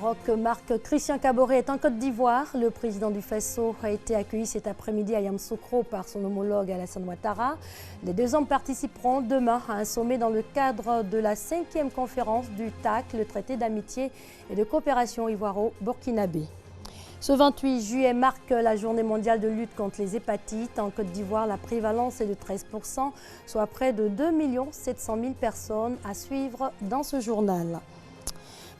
Roch Marc Christian Kaboré est en Côte d'Ivoire. Le président du FASO a été accueilli cet après-midi à Yamoussoukro par son homologue Alassane Ouattara. Les deux hommes participeront demain à un sommet dans le cadre de la 5e conférence du TAC, le traité d'amitié et de coopération ivoiro-burkinabé. Ce 28 juillet marque la journée mondiale de lutte contre les hépatites. En Côte d'Ivoire, la prévalence est de 13%, soit près de 2 700 000 personnes à suivre dans ce journal.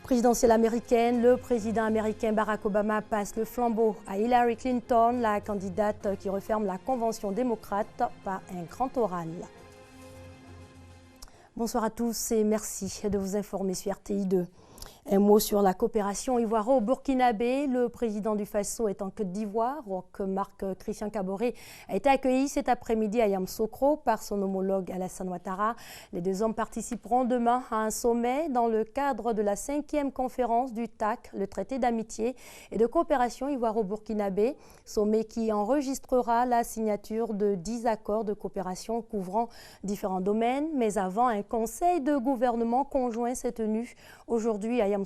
Présidentielle américaine, le président américain Barack Obama passe le flambeau à Hillary Clinton, la candidate qui referme la convention démocrate par un grand oral. Bonsoir à tous et merci de vous informer sur RTI2. Un mot sur la coopération ivoiro-burkinabé. Le président du FASO est en Côte d'Ivoire. Roch Marc Christian Kaboré a été accueilli cet après-midi à Yamoussoukro par son homologue Alassane Ouattara. Les deux hommes participeront demain à un sommet dans le cadre de la 5e conférence du TAC, le traité d'amitié et de coopération ivoiro-burkinabé. Sommet qui enregistrera la signature de 10 accords de coopération couvrant différents domaines. Mais avant, un conseil de gouvernement conjoint s'est tenu aujourd'hui à Yamoussoukro.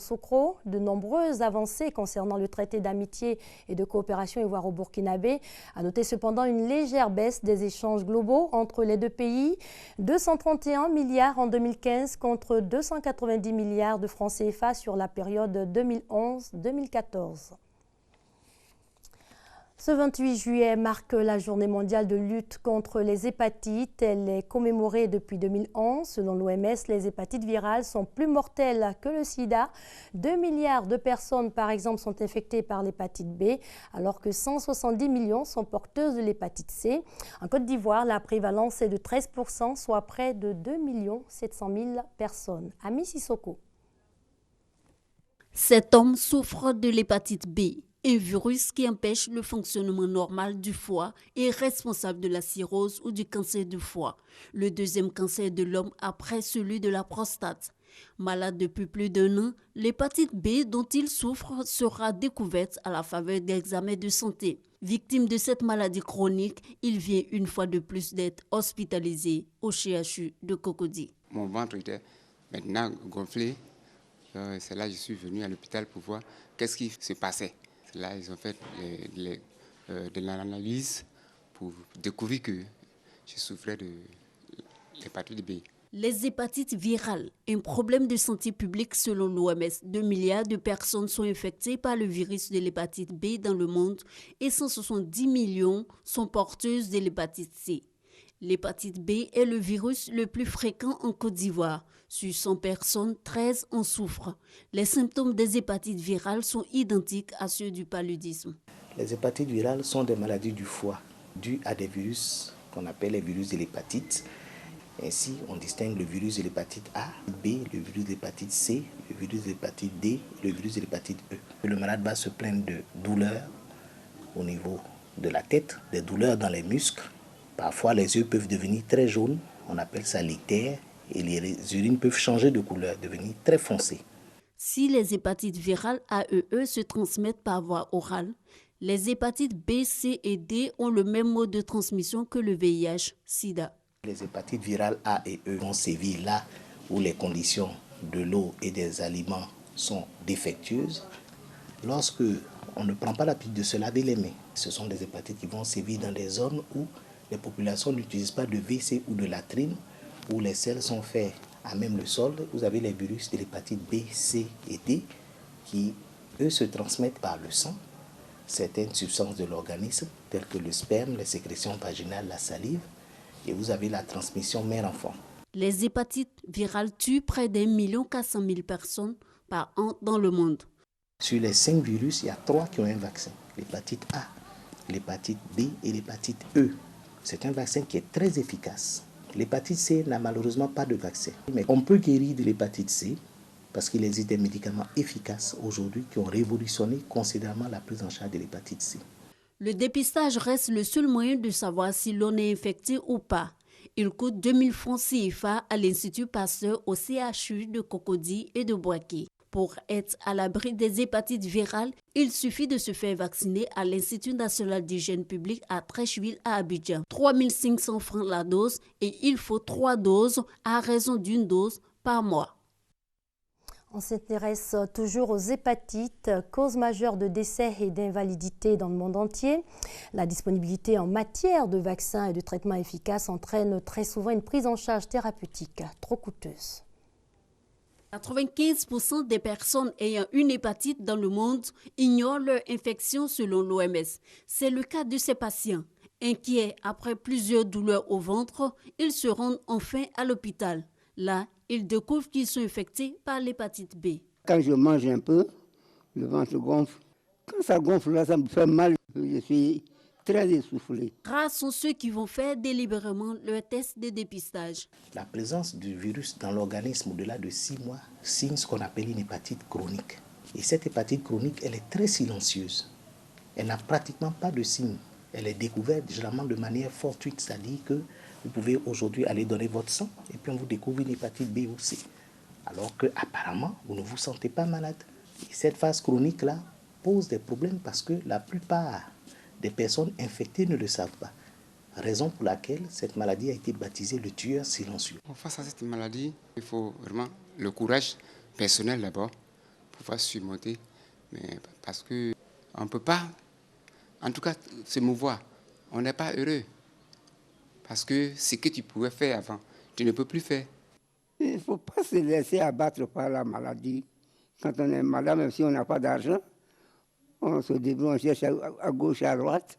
De nombreuses avancées concernant le traité d'amitié et de coopération ivoiro-burkinabé. À noter cependant une légère baisse des échanges globaux entre les deux pays. 231 milliards en 2015 contre 290 milliards de francs CFA sur la période 2011-2014. Ce 28 juillet marque la journée mondiale de lutte contre les hépatites. Elle est commémorée depuis 2011. Selon l'OMS, les hépatites virales sont plus mortelles que le sida. 2 milliards de personnes, par exemple, sont infectées par l'hépatite B, alors que 170 millions sont porteuses de l'hépatite C. En Côte d'Ivoire, la prévalence est de 13%, soit près de 2 700 000 personnes. Ami Sissoko. Cet homme souffre de l'hépatite B. Un virus qui empêche le fonctionnement normal du foie et est responsable de la cirrhose ou du cancer du foie, le deuxième cancer de l'homme après celui de la prostate. Malade depuis plus d'1 an, l'hépatite B dont il souffre sera découverte à la faveur d'examens de santé. Victime de cette maladie chronique, il vient une fois de plus d'être hospitalisé au CHU de Cocody. Mon ventre était maintenant gonflé. C'est là que je suis venu à l'hôpital pour voir qu'est-ce qui se passait. Là, ils ont fait de l'analyse pour découvrir que je souffrais de l'hépatite B. Les hépatites virales, un problème de santé publique selon l'OMS. 2 milliards de personnes sont infectées par le virus de l'hépatite B dans le monde et 170 millions sont porteuses de l'hépatite C. L'hépatite B est le virus le plus fréquent en Côte d'Ivoire. Sur 100 personnes, 13 en souffrent. Les symptômes des hépatites virales sont identiques à ceux du paludisme. Les hépatites virales sont des maladies du foie dues à des virus qu'on appelle les virus de l'hépatite. Ainsi, on distingue le virus de l'hépatite A, B, le virus de l'hépatite C, le virus de l'hépatite D et le virus de l'hépatite E. Le malade va se plaindre de douleurs au niveau de la tête, des douleurs dans les muscles. Parfois, les yeux peuvent devenir très jaunes, on appelle ça l'ictère, et les urines peuvent changer de couleur, devenir très foncées. Si les hépatites virales AEE se transmettent par voie orale, les hépatites B, C et D ont le même mode de transmission que le VIH-Sida. Les hépatites virales A et E vont sévir là où les conditions de l'eau et des aliments sont défectueuses. Lorsque on ne prend pas l'habitude de se laver les mains, ce sont des hépatites qui vont sévir dans des zones où les populations n'utilisent pas de WC ou de latrine, où les selles sont faits à même le sol. Vous avez les virus de l'hépatite B, C et D qui, eux, se transmettent par le sang, certaines substances de l'organisme, telles que le sperme, les sécrétions vaginales, la salive, et vous avez la transmission mère-enfant. Les hépatites virales tuent près d'1 400 000 personnes par an dans le monde. Sur les 5 virus, il y a 3 qui ont un vaccin. L'hépatite A, l'hépatite B et l'hépatite E. C'est un vaccin qui est très efficace. L'hépatite C n'a malheureusement pas de vaccin. Mais on peut guérir de l'hépatite C parce qu'il existe des médicaments efficaces aujourd'hui qui ont révolutionné considérablement la prise en charge de l'hépatite C. Le dépistage reste le seul moyen de savoir si l'on est infecté ou pas. Il coûte 2 000 francs CFA à l'Institut Pasteur au CHU de Cocody et de Boaké. Pour être à l'abri des hépatites virales, il suffit de se faire vacciner à l'Institut national d'hygiène publique à Trècheville à Abidjan. 3 500 francs la dose et il faut 3 doses à raison d'1 dose par mois. On s'intéresse toujours aux hépatites, cause majeure de décès et d'invalidité dans le monde entier. La disponibilité en matière de vaccins et de traitements efficaces entraîne très souvent une prise en charge thérapeutique trop coûteuse. 95% des personnes ayant une hépatite dans le monde ignorent leur infection selon l'OMS. C'est le cas de ces patients. Inquiets après plusieurs douleurs au ventre, ils se rendent enfin à l'hôpital. Là, ils découvrent qu'ils sont infectés par l'hépatite B. Quand je mange un peu, le ventre gonfle. Quand ça gonfle, là, ça me fait mal. Je suis très essoufflé. Rares sont ceux qui vont faire délibérément leur test de dépistage. La présence du virus dans l'organisme au-delà de 6 mois signe ce qu'on appelle une hépatite chronique. Et cette hépatite chronique, elle est très silencieuse. Elle n'a pratiquement pas de signes. Elle est découverte généralement de manière fortuite, c'est-à-dire que vous pouvez aujourd'hui aller donner votre sang et puis on vous découvre une hépatite B ou C. Alors qu'apparemment, vous ne vous sentez pas malade. Et cette phase chronique-là pose des problèmes parce que la plupart des personnes infectées ne le savent pas. Raison pour laquelle cette maladie a été baptisée le tueur silencieux. Face à cette maladie, il faut vraiment le courage personnel d'abord pour pouvoir surmonter. Mais parce qu'on ne peut pas, en tout cas, se mouvoir. On n'est pas heureux. Parce que ce que tu pouvais faire avant, tu ne peux plus faire. Il ne faut pas se laisser abattre par la maladie. Quand on est malade, même si on n'a pas d'argent, on se débrouille, on cherche à gauche et à droite.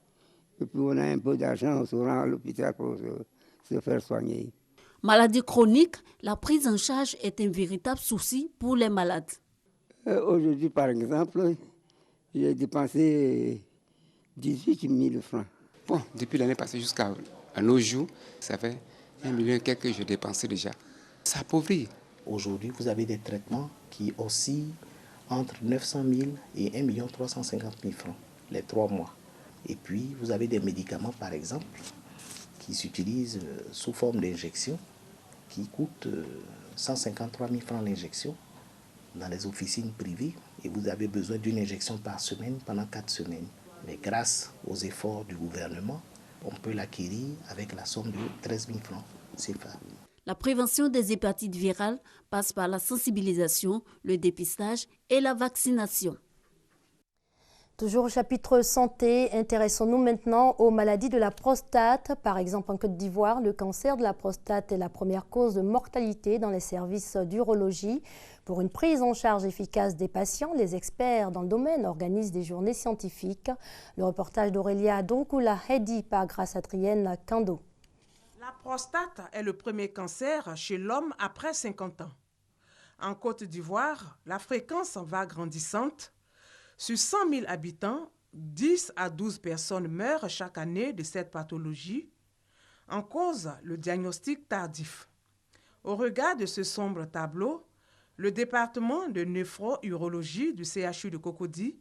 Et puis on a un peu d'argent, on se rend à l'hôpital pour se faire soigner. Maladie chronique, la prise en charge est un véritable souci pour les malades. Aujourd'hui, par exemple, j'ai dépensé 18 000 francs. Bon, depuis l'année passée jusqu'à nos jours, ça fait 1 million et quelques que je dépensais déjà. Ça appauvrit. Aujourd'hui, vous avez des traitements qui oscillent entre 900 000 et 1 350 000 francs les 3 mois. Et puis, vous avez des médicaments, par exemple, qui s'utilisent sous forme d'injection, qui coûtent 153 000 francs l'injection dans les officines privées. Et vous avez besoin d'une injection par semaine pendant 4 semaines. Mais grâce aux efforts du gouvernement, on peut l'acquérir avec la somme de 13 000 francs CFA. La prévention des hépatites virales passe par la sensibilisation, le dépistage et la vaccination. Toujours au chapitre santé, intéressons-nous maintenant aux maladies de la prostate. Par exemple, en Côte d'Ivoire, le cancer de la prostate est la première cause de mortalité dans les services d'urologie. Pour une prise en charge efficace des patients, les experts dans le domaine organisent des journées scientifiques. Le reportage d'Aurélia Donkoula Hedi par Grace-Adrienne Kando. La prostate est le premier cancer chez l'homme après 50 ans. En Côte d'Ivoire, la fréquence va grandissante. Sur 100 000 habitants, 10 à 12 personnes meurent chaque année de cette pathologie. En cause, le diagnostic tardif. Au regard de ce sombre tableau, le département de néphro-urologie du CHU de Cocody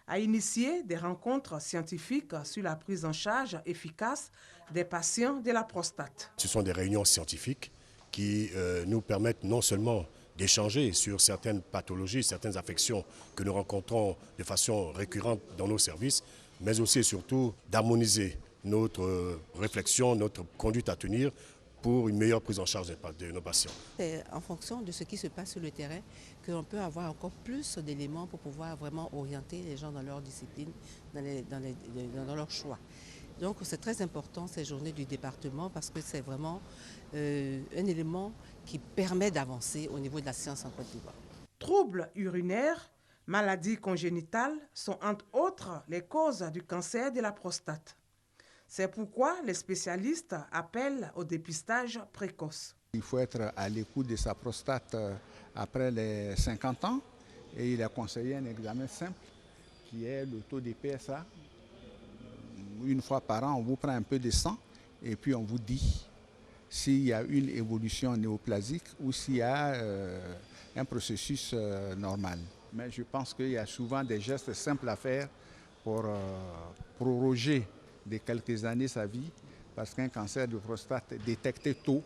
a initié des rencontres scientifiques sur la prise en charge efficace des patients de la prostate. Ce sont des réunions scientifiques qui nous permettent non seulement d'échanger sur certaines pathologies, certaines affections que nous rencontrons de façon récurrente dans nos services, mais aussi et surtout d'harmoniser notre réflexion, notre conduite à tenir pour une meilleure prise en charge de nos patients. C'est en fonction de ce qui se passe sur le terrain qu'on peut avoir encore plus d'éléments pour pouvoir vraiment orienter les gens dans leur discipline, dans leur choix. Donc c'est très important ces journées du département parce que c'est vraiment un élément qui permet d'avancer au niveau de la science en Côte d'Ivoire. Troubles urinaires, maladies congénitales sont entre autres les causes du cancer de la prostate. C'est pourquoi les spécialistes appellent au dépistage précoce. Il faut être à l'écoute de sa prostate après les 50 ans et il est conseillé un examen simple qui est le taux de PSA. Une fois par an, on vous prend un peu de sang et puis on vous dit s'il y a une évolution néoplasique ou s'il y a un processus normal. Mais je pense qu'il y a souvent des gestes simples à faire pour proroger de quelques années sa vie, parce qu'un cancer de prostate détecté tôt,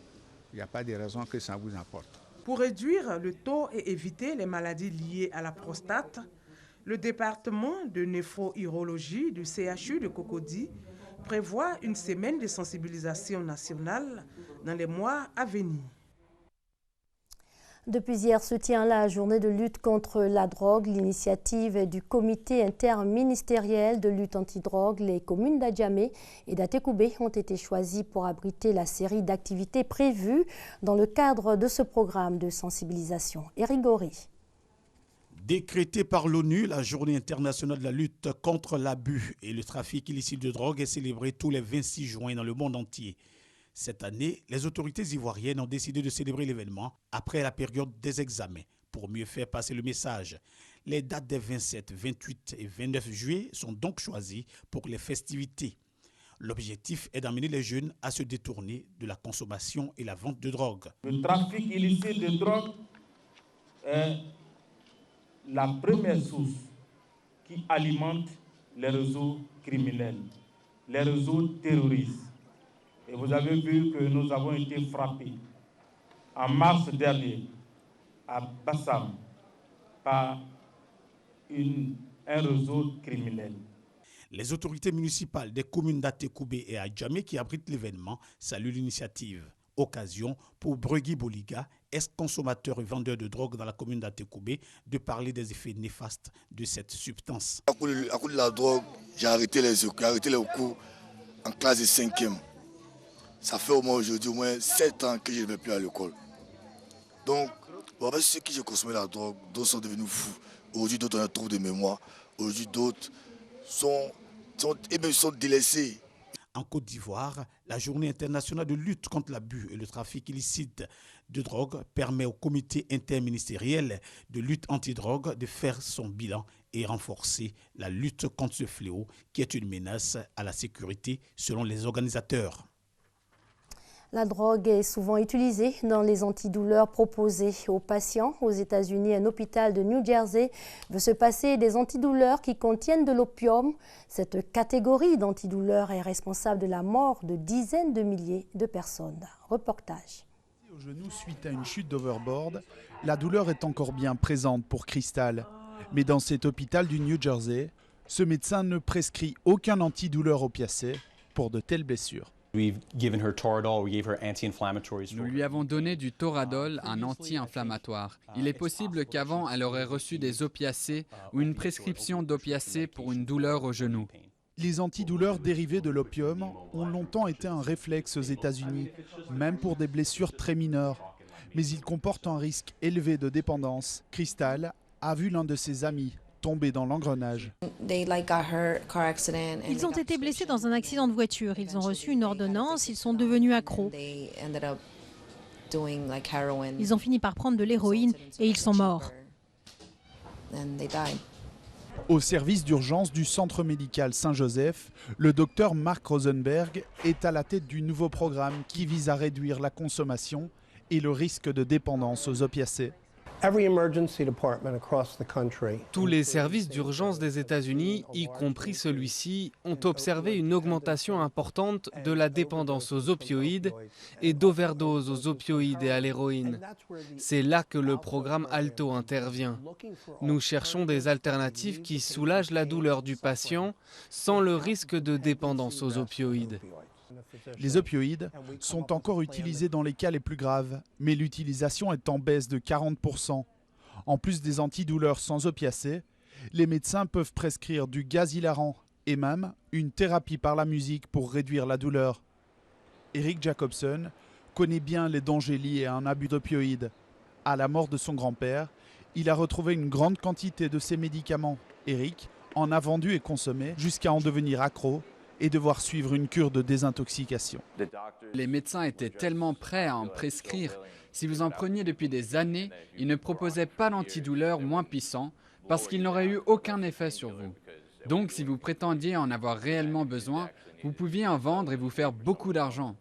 il n'y a pas de raison que ça vous importe. Pour réduire le taux et éviter les maladies liées à la prostate, le département de néphro-urologie du CHU de Cocody prévoit une semaine de sensibilisation nationale dans les mois à venir. Depuis hier se tient la journée de lutte contre la drogue. L'initiative du comité interministériel de lutte antidrogue. Les communes d'Adjamé et d'Atekoubé ont été choisies pour abriter la série d'activités prévues dans le cadre de ce programme de sensibilisation. Éric Gori. Décrétée par l'ONU, la journée internationale de la lutte contre l'abus et le trafic illicite de drogue est célébrée tous les 26 juin dans le monde entier. Cette année, les autorités ivoiriennes ont décidé de célébrer l'événement après la période des examens pour mieux faire passer le message. Les dates des 27, 28 et 29 juillet sont donc choisies pour les festivités. L'objectif est d'amener les jeunes à se détourner de la consommation et la vente de drogue. Le trafic illicite de drogue est la première source qui alimente les réseaux criminels, les réseaux terroristes. Et vous avez vu que nous avons été frappés en mars dernier à Bassam par un réseau criminel. Les autorités municipales des communes d'Atekoubé et Adjamé qui abritent l'événement saluent l'initiative. Occasion pour Bregui Boliga, ex-consommateur et vendeur de drogue dans la commune d'Atekoubé, de parler des effets néfastes de cette substance. À cause de la drogue, j'ai arrêté les cours en classe de 5e. Ça fait au moins aujourd'hui 7 ans que je ne vais plus à l'école. Donc, ceux qui ont consommé la drogue, d'autres sont devenus fous. Aujourd'hui, d'autres ont un trouble de mémoire. Aujourd'hui, d'autres sont délaissés. En Côte d'Ivoire, la journée internationale de lutte contre l'abus et le trafic illicite de drogue permet au comité interministériel de lutte antidrogue de faire son bilan et renforcer la lutte contre ce fléau qui est une menace à la sécurité selon les organisateurs. La drogue est souvent utilisée dans les antidouleurs proposés aux patients. Aux États-Unis, un hôpital de New Jersey veut se passer des antidouleurs qui contiennent de l'opium. Cette catégorie d'antidouleurs est responsable de la mort de dizaines de milliers de personnes. Reportage. Au genou suite à une chute d'overboard, la douleur est encore bien présente pour Crystal. Mais dans cet hôpital du New Jersey, ce médecin ne prescrit aucun antidouleur opiacé pour de telles blessures. Nous lui avons donné du Toradol, un anti-inflammatoire. Il est possible qu'avant, elle aurait reçu des opiacés ou une prescription d'opiacés pour une douleur au genou. Les antidouleurs dérivés de l'opium ont longtemps été un réflexe aux États-Unis, même pour des blessures très mineures. Mais ils comportent un risque élevé de dépendance. Crystal a vu l'un de ses amis tomber dans l'engrenage. Ils ont été blessés dans un accident de voiture. Ils ont reçu une ordonnance, ils sont devenus accros. Ils ont fini par prendre de l'héroïne et ils sont morts. Au service d'urgence du Centre médical Saint-Joseph, le docteur Mark Rosenberg est à la tête du nouveau programme qui vise à réduire la consommation et le risque de dépendance aux opiacés. Tous les services d'urgence des États-Unis, y compris celui-ci, ont observé une augmentation importante de la dépendance aux opioïdes et d'overdose aux opioïdes et à l'héroïne. C'est là que le programme ALTO intervient. Nous cherchons des alternatives qui soulagent la douleur du patient sans le risque de dépendance aux opioïdes. Les opioïdes sont encore utilisés dans les cas les plus graves, mais l'utilisation est en baisse de 40%. En plus des antidouleurs sans opiacés, les médecins peuvent prescrire du gaz hilarant et même une thérapie par la musique pour réduire la douleur. Eric Jacobson connaît bien les dangers liés à un abus d'opioïdes. À la mort de son grand-père, il a retrouvé une grande quantité de ces médicaments. Eric en a vendu et consommé jusqu'à en devenir accro et devoir suivre une cure de désintoxication. Les médecins étaient tellement prêts à en prescrire. Si vous en preniez depuis des années, ils ne proposaient pas d'antidouleur moins puissant parce qu'il n'aurait eu aucun effet sur vous. Donc si vous prétendiez en avoir réellement besoin, vous pouviez en vendre et vous faire beaucoup d'argent.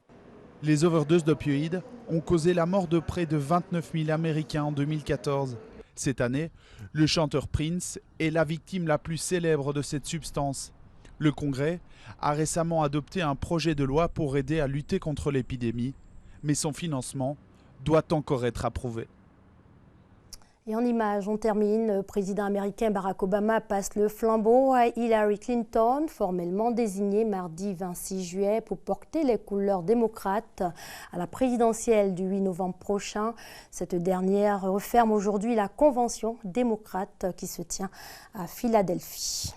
Les overdoses d'opioïdes ont causé la mort de près de 29 000 Américains en 2014. Cette année, le chanteur Prince est la victime la plus célèbre de cette substance. Le Congrès a récemment adopté un projet de loi pour aider à lutter contre l'épidémie, mais son financement doit encore être approuvé. Et en images, on termine. Le président américain Barack Obama passe le flambeau à Hillary Clinton, formellement désignée mardi 26 juillet pour porter les couleurs démocrates à la présidentielle du 8 novembre prochain. Cette dernière referme aujourd'hui la convention démocrate qui se tient à Philadelphie.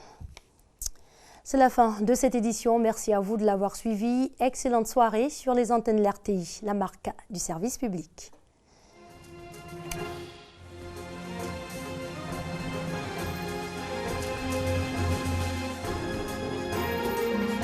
C'est la fin de cette édition. Merci à vous de l'avoir suivi. Excellente soirée sur les antennes de l'RTI, la marque du service public.